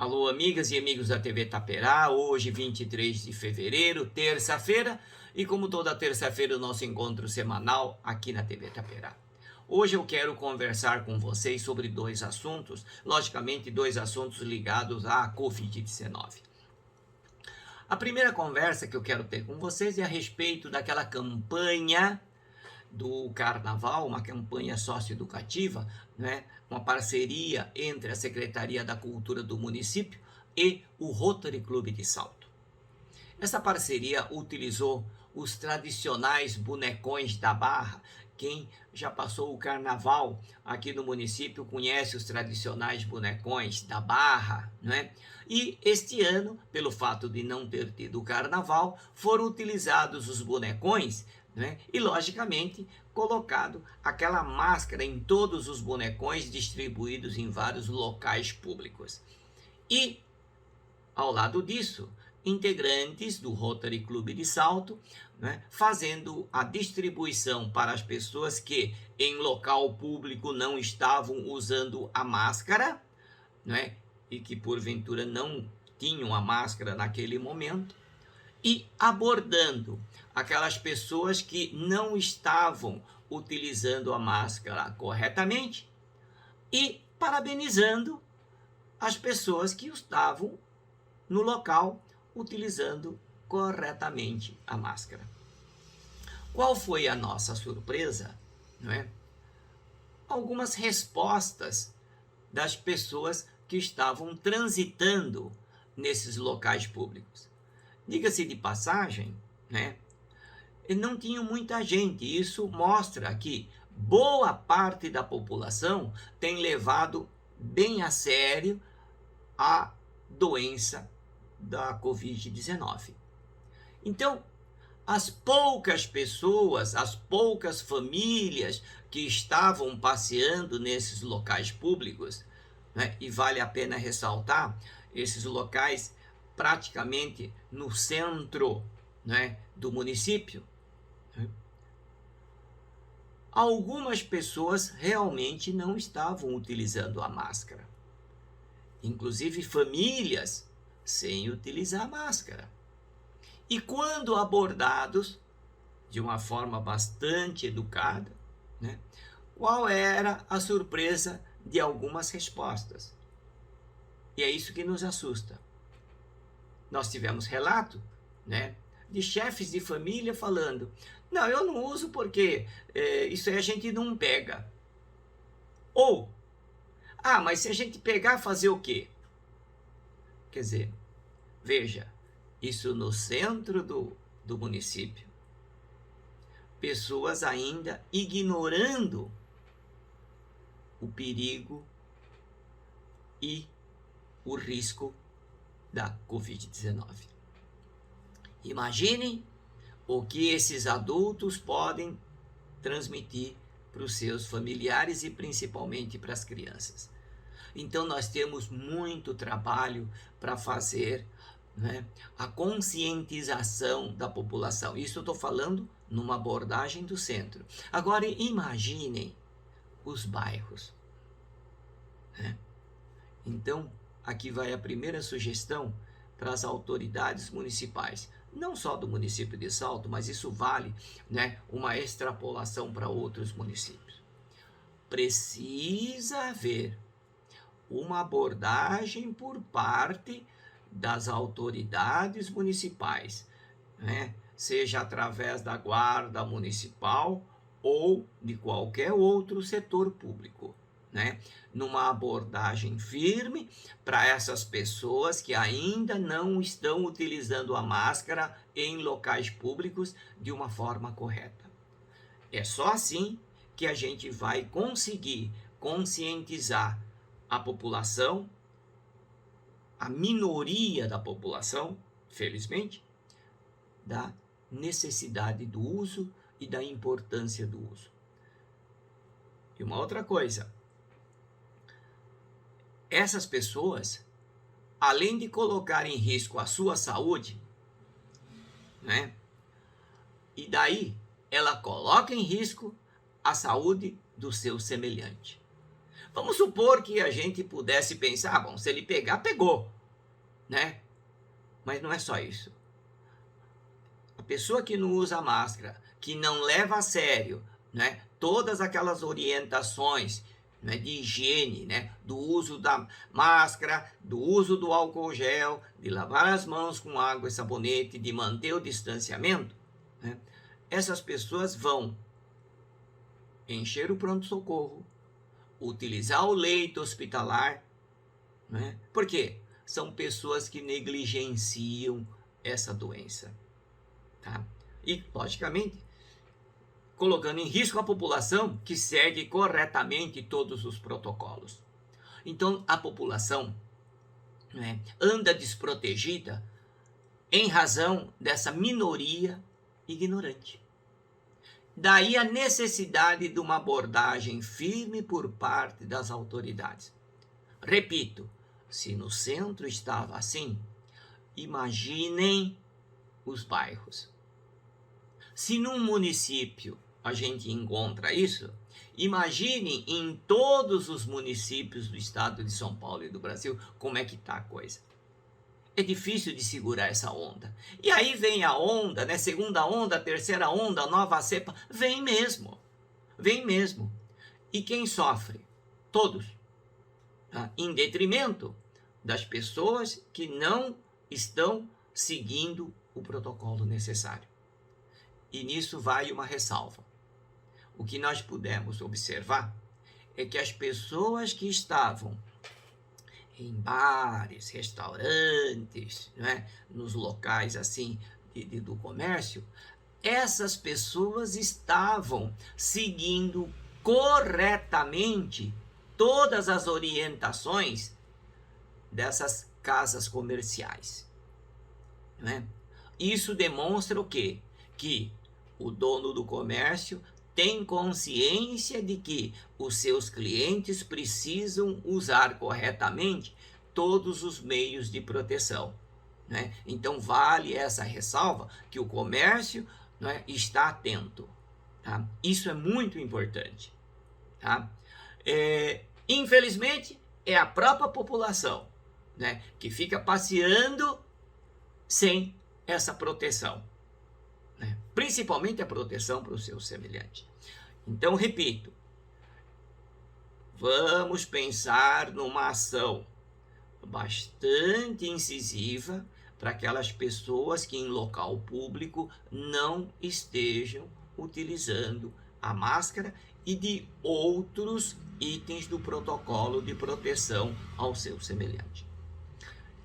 Alô, amigas e amigos da TV Taperá, hoje 23 de fevereiro, terça-feira, e como toda terça-feira o nosso encontro semanal aqui na TV Taperá. Hoje eu quero conversar com vocês sobre dois assuntos, logicamente dois assuntos ligados à Covid-19. A primeira conversa que eu quero ter com vocês é a respeito daquela campanha do Carnaval, uma campanha socioeducativa, né? Uma parceria entre a Secretaria da Cultura do município e o Rotary Clube de Salto. Essa parceria utilizou os tradicionais bonecões da Barra. Quem já passou o Carnaval aqui no município conhece os tradicionais bonecões da Barra, né? E este ano, pelo fato de não ter tido o Carnaval, foram utilizados os bonecões, né? E logicamente colocado aquela máscara em todos os bonecões distribuídos em vários locais públicos. E ao lado disso, integrantes do Rotary Clube de Salto, né, fazendo a distribuição para as pessoas que em local público não estavam usando a máscara, né, e que porventura não tinham a máscara naquele momento, e abordando aquelas pessoas que não estavam utilizando a máscara corretamente e parabenizando as pessoas que estavam no local utilizando corretamente a máscara. Qual foi a nossa surpresa? Não é? Algumas respostas das pessoas que estavam transitando nesses locais públicos. Diga-se de passagem, né? Não tinha muita gente. Isso mostra que boa parte da população tem levado bem a sério a doença da Covid-19. Então, as poucas pessoas, as poucas famílias que estavam passeando nesses locais públicos, né? E vale a pena ressaltar, esses locais praticamente no centro, né, do município, né? Algumas pessoas realmente não estavam utilizando a máscara. Inclusive famílias sem utilizar a máscara. E quando abordados de uma forma bastante educada, né, qual era a surpresa de algumas respostas? E é isso que nos assusta. Nós tivemos relato, né, de chefes de família falando: não, eu não uso porque isso aí a gente não pega. Ou, mas se a gente pegar, fazer o quê? Quer dizer, veja, isso no centro do município. Pessoas ainda ignorando o perigo e o risco da Covid-19. Imaginem o que esses adultos podem transmitir para os seus familiares e principalmente para as crianças. Então nós temos muito trabalho para fazer, né, a conscientização da população. Isso eu estou falando numa abordagem do centro. Agora imaginem os bairros, né? Então aqui vai a primeira sugestão para as autoridades municipais, não só do município de Salto, mas isso vale, né, uma extrapolação para outros municípios. Precisa haver uma abordagem por parte das autoridades municipais, né, seja através da guarda municipal ou de qualquer outro setor público, né, numa abordagem firme para essas pessoas que ainda não estão utilizando a máscara em locais públicos de uma forma correta. É só assim que a gente vai conseguir conscientizar a população, a minoria da população, felizmente, da necessidade do uso e da importância do uso. E uma outra coisa, essas pessoas, além de colocar em risco a sua saúde, né, e daí ela coloca em risco a saúde do seu semelhante. Vamos supor que a gente pudesse pensar, bom, se ele pegar, pegou, né? Mas não é só isso. A pessoa que não usa máscara, que não leva a sério, né, todas aquelas orientações, né, de higiene, né, do uso da máscara, do uso do álcool gel, de lavar as mãos com água e sabonete, de manter o distanciamento, né, essas pessoas vão encher o pronto-socorro, utilizar o leito hospitalar, né? Por quê? São pessoas que negligenciam essa doença, tá? E, logicamente, colocando em risco a população que segue corretamente todos os protocolos. Então, a população, né, anda desprotegida em razão dessa minoria ignorante. Daí a necessidade de uma abordagem firme por parte das autoridades. Repito, se no centro estava assim, imaginem os bairros. Se num município a gente encontra isso, imagine em todos os municípios do estado de São Paulo e do Brasil como é que está a coisa. É difícil de segurar essa onda. E aí vem a onda, né? Segunda onda, terceira onda, nova cepa, vem mesmo. Vem mesmo. E quem sofre? Todos. Tá? Em detrimento das pessoas que não estão seguindo o protocolo necessário. E nisso vai uma ressalva. O que nós pudemos observar é que as pessoas que estavam em bares, restaurantes, né, nos locais assim do comércio, essas pessoas estavam seguindo corretamente todas as orientações dessas casas comerciais, né? Isso demonstra o quê? Que o dono do comércio tem consciência de que os seus clientes precisam usar corretamente todos os meios de proteção, né? Então vale essa ressalva que o comércio, né, está atento, tá? Isso é muito importante, tá? Infelizmente é a própria população, né, que fica passeando sem essa proteção, né? Principalmente a proteção para o seu semelhante. Então, repito, vamos pensar numa ação bastante incisiva para aquelas pessoas que em local público não estejam utilizando a máscara e de outros itens do protocolo de proteção ao seu semelhante.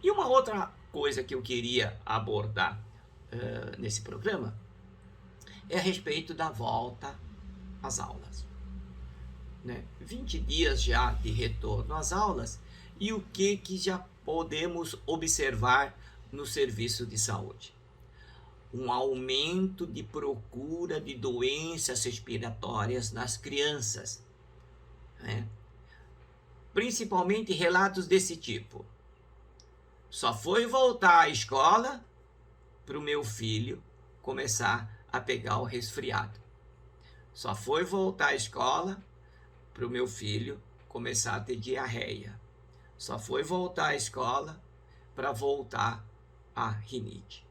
E uma outra coisa que eu queria abordar nesse programa é a respeito da volta às aulas, né? 20 dias já de retorno às aulas, e o que já podemos observar no serviço de saúde? Um aumento de procura de doenças respiratórias nas crianças, né? Principalmente relatos desse tipo. Só foi voltar à escola para o meu filho começar a pegar o resfriado. Só foi voltar à escola para o meu filho começar a ter diarreia. Só foi voltar à escola para voltar a rinite.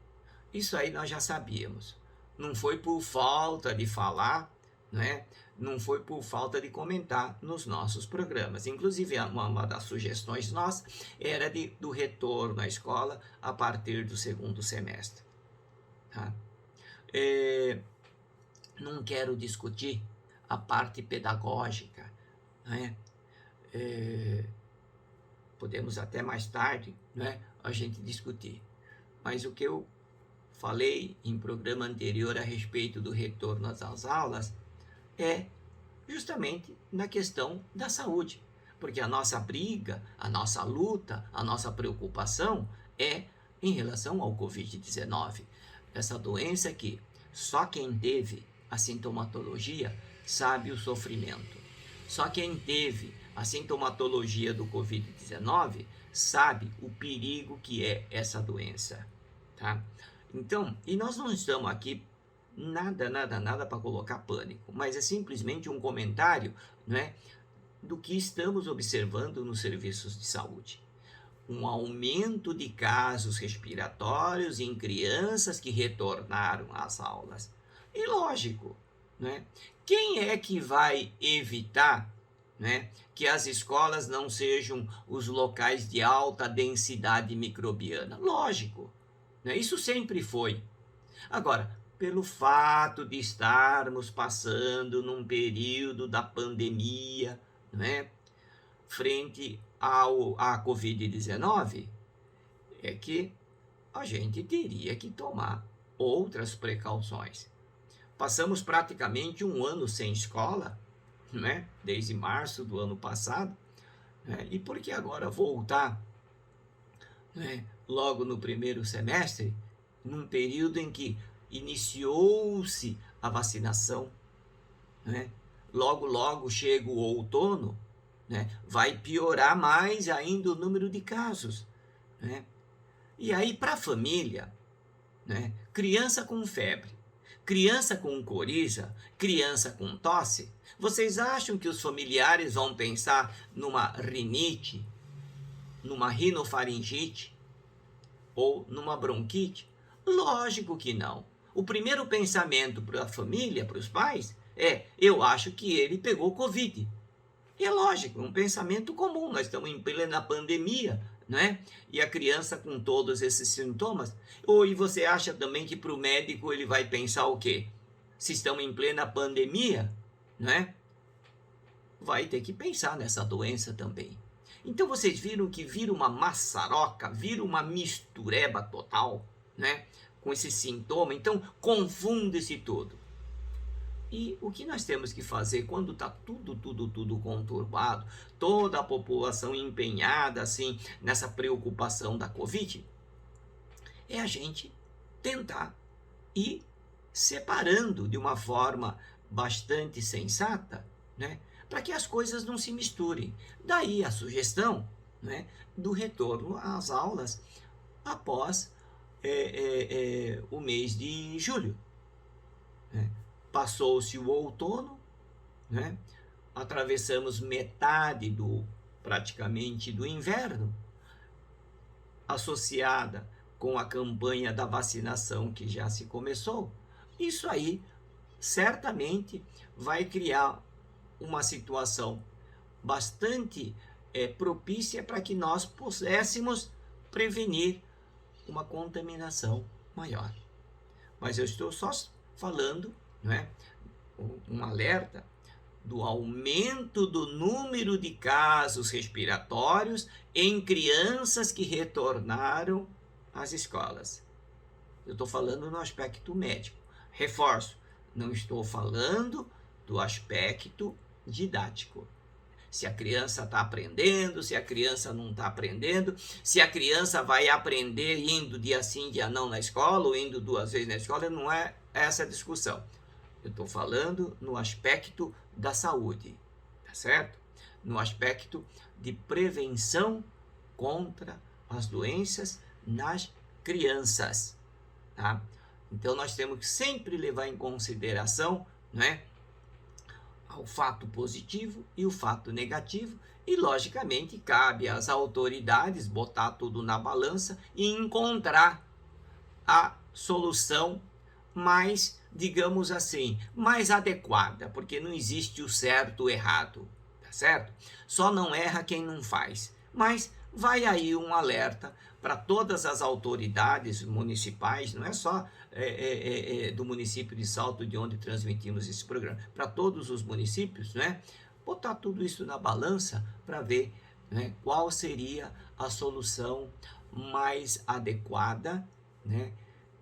Isso aí nós já sabíamos. Não foi por falta de falar, né? Não foi por falta de comentar nos nossos programas. Inclusive, uma das sugestões nossas era do retorno à escola a partir do segundo semestre. Tá? Não quero discutir a parte pedagógica, né? Podemos até mais tarde, né, a gente discutir. Mas o que eu falei em programa anterior a respeito do retorno às aulas é justamente na questão da saúde. Porque a nossa briga, a nossa luta, a nossa preocupação é em relação ao Covid-19. Essa doença que só quem teve a sintomatologia sabe o sofrimento. Só quem teve a sintomatologia do Covid-19 sabe o perigo que é essa doença, tá? Então, e nós não estamos aqui nada para colocar pânico, mas é simplesmente um comentário, né, do que estamos observando nos serviços de saúde. um aumento de casos respiratórios em crianças que retornaram às aulas. E lógico, né? Quem é que vai evitar, né, que as escolas não sejam os locais de alta densidade microbiana? Lógico, né? Isso sempre foi. Agora, pelo fato de estarmos passando num período da pandemia, né, frente à Covid-19, é que a gente teria que tomar outras precauções. Passamos praticamente um ano sem escola, né, desde março do ano passado, né, e por que agora voltar, né, logo no primeiro semestre, num período em que iniciou-se a vacinação, né? Logo, logo chega o outono, né? Vai piorar mais ainda o número de casos, né? E aí, para a família, né? Criança com febre, criança com coriza, criança com tosse, vocês acham que os familiares vão pensar numa rinite, numa rinofaringite ou numa bronquite? Lógico que não. O primeiro pensamento para a família, para os pais, é: eu acho que ele pegou Covid. E é lógico, é um pensamento comum. Nós estamos em plena pandemia, né? E a criança com todos esses sintomas. Ou e você acha também que para o médico ele vai pensar o quê? Se estamos em plena pandemia, né? Vai ter que pensar nessa doença também. Então vocês viram que vira uma maçaroca, vira uma mistureba total, né? Com esse sintoma, então confunde-se tudo. E o que nós temos que fazer quando está tudo conturbado, toda a população empenhada assim nessa preocupação da Covid, é a gente tentar ir separando de uma forma bastante sensata, né, para que as coisas não se misturem. Daí a sugestão, né, do retorno às aulas após o mês de julho, né? Passou-se o outono, né? Atravessamos metade praticamente do inverno, associada com a campanha da vacinação que já se começou. Isso aí certamente vai criar uma situação bastante propícia para que nós pudéssemos prevenir uma contaminação maior. Mas eu estou só falando, né, um alerta do aumento do número de casos respiratórios em crianças que retornaram às escolas. Eu estou falando no aspecto médico. Reforço, não estou falando do aspecto didático. Se a criança está aprendendo, se a criança não está aprendendo, se a criança vai aprender indo dia sim, dia não na escola, ou indo 2 vezes na escola, não é essa a discussão. Eu estou falando no aspecto da saúde, tá certo? No aspecto de prevenção contra as doenças nas crianças, tá? Então nós temos que sempre levar em consideração, né, o fato positivo e o fato negativo, e logicamente cabe às autoridades botar tudo na balança e encontrar a solução mais, digamos assim, mais adequada, porque não existe o certo ou errado, tá certo? Só não erra quem não faz. Mas vai aí um alerta para todas as autoridades municipais, não é só do município de Salto, de onde transmitimos esse programa, para todos os municípios, né? Botar tudo isso na balança para ver, né, qual seria a solução mais adequada, né,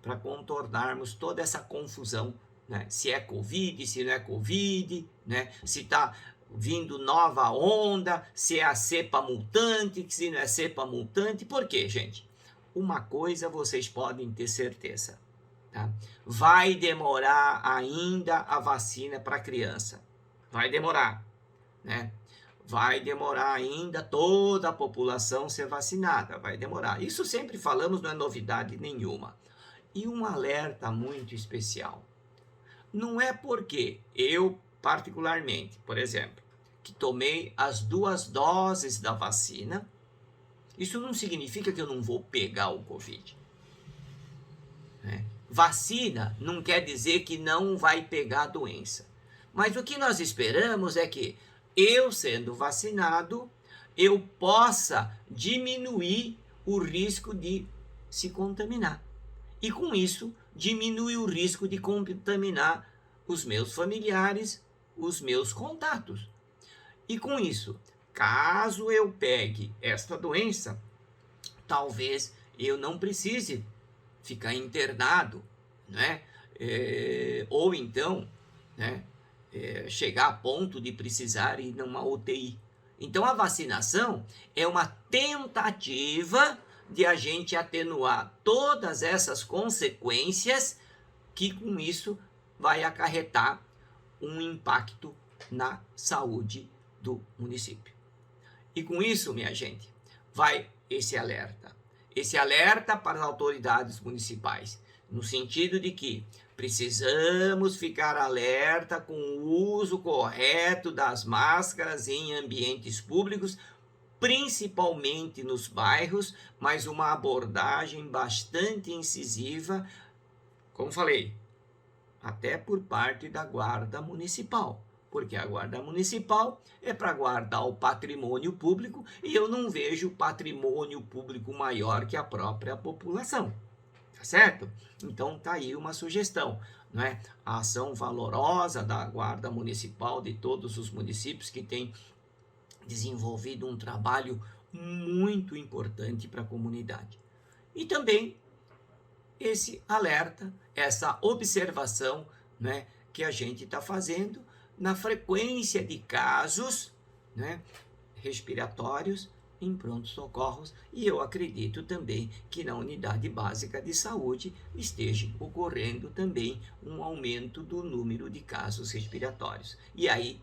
para contornarmos toda essa confusão, né? Se é Covid, se não é Covid, né? Se está vindo nova onda, se é a cepa mutante, se não é cepa mutante. Por quê, gente? Uma coisa vocês podem ter certeza, tá? Vai demorar ainda a vacina para criança. Vai demorar, né? Vai demorar ainda toda a população ser vacinada. Vai demorar. Isso sempre falamos, não é novidade nenhuma. E um alerta muito especial. Não é porque eu, particularmente, por exemplo, que tomei as 2 doses da vacina, Isso não significa que eu não vou pegar o Covid. Né? Vacina não quer dizer que não vai pegar a doença. Mas o que nós esperamos é que eu, sendo vacinado, eu possa diminuir o risco de se contaminar. E com isso, diminuir o risco de contaminar os meus familiares, os meus contatos. E com isso, caso eu pegue esta doença, talvez eu não precise ficar internado, né? Ou então, né? Chegar a ponto de precisar ir numa UTI. Então a vacinação é uma tentativa de a gente atenuar todas essas consequências que com isso vai acarretar um impacto na saúde do município. E com isso, minha gente, vai esse alerta para as autoridades municipais, no sentido de que precisamos ficar alerta com o uso correto das máscaras em ambientes públicos, principalmente nos bairros, mas uma abordagem bastante incisiva, como falei, até por parte da Guarda Municipal, porque a Guarda Municipal é para guardar o patrimônio público e eu não vejo patrimônio público maior que a própria população. Tá certo? Então tá aí uma sugestão, não é? A ação valorosa da Guarda Municipal de todos os municípios que tem desenvolvido um trabalho muito importante para a comunidade. E também esse alerta, essa observação, né, que a gente está fazendo na frequência de casos, né, respiratórios em pronto-socorros, e eu acredito também que na unidade básica de saúde esteja ocorrendo também um aumento do número de casos respiratórios. E aí,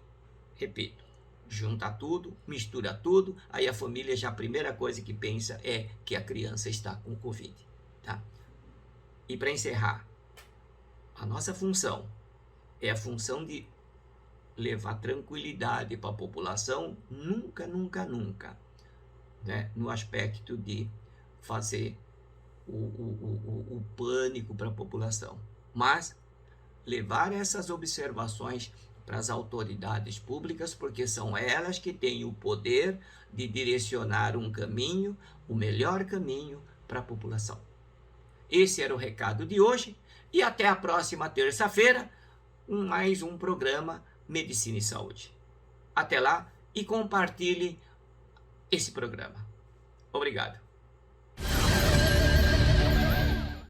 repito, junta tudo, mistura tudo, aí a família já a primeira coisa que pensa é que a criança está com Covid, tá? E para encerrar, a nossa função é a função de levar tranquilidade para a população, nunca, né? No aspecto de fazer o pânico para a população, mas levar essas observações para as autoridades públicas, porque são elas que têm o poder de direcionar um caminho, o melhor caminho para a população. Esse era o recado de hoje e até a próxima terça-feira, mais um programa Medicina e Saúde. Até lá e compartilhe esse programa. Obrigado.